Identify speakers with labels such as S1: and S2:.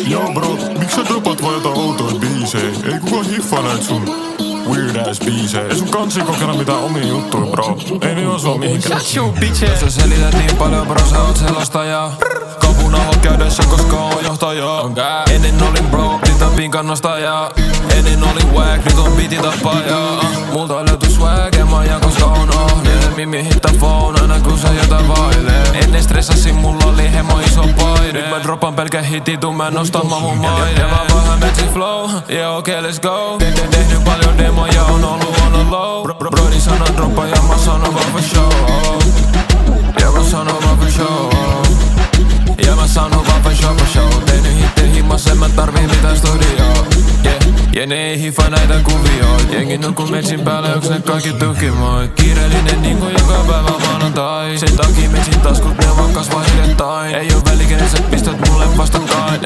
S1: Joo bro, miksi sä dropat vaan jotain outoja biisejä? Ei kukaan hiffaa näitä sun weird ass biisejä. Ei sun kansi kokeilla mitään omia juttuja bro. Ei niin osua mihinkään.
S2: Shut you bitches. Sä selität niin paljon bro, sä oot selostaja. Kapun alla käydessä, koska oon johtaja. Ennen olin broke, nyt on pinkan nostaja. Ennen olin wack, nyt on biitin tappaja. Multa löytyy swag, en mä ajan koska on ohne. Mimmi hittää phone aina kun sä jotain vailee. Ennen stressasin, mulla oli hemo iso paine. Nyt mä dropan pelkä hitin, tuun mä nostan mun maine. Ja mä vähän metsin flow, yeah okei let's go. Tehnyt paljon demoja, on ollut on a low. Brody sanoo droppa ja mä sanon vaan for show. Ja mä sanon vaan for show. Ja mä sanon vaan for show. Tehnyt hittejä himmas, en mä tarvii mitään studioa. Ja ne ei hiffa näitä kuvioit. Jengi nukkuu metsin päälle, onks ne kaikki tuhkimoit. Kiireellinen niinku joka päivä maanantai. Sen takia metsin taskut, ne vaan kasvaa hiljattain. Ei oo väliä, kenen sä pistät mulle vastakkain.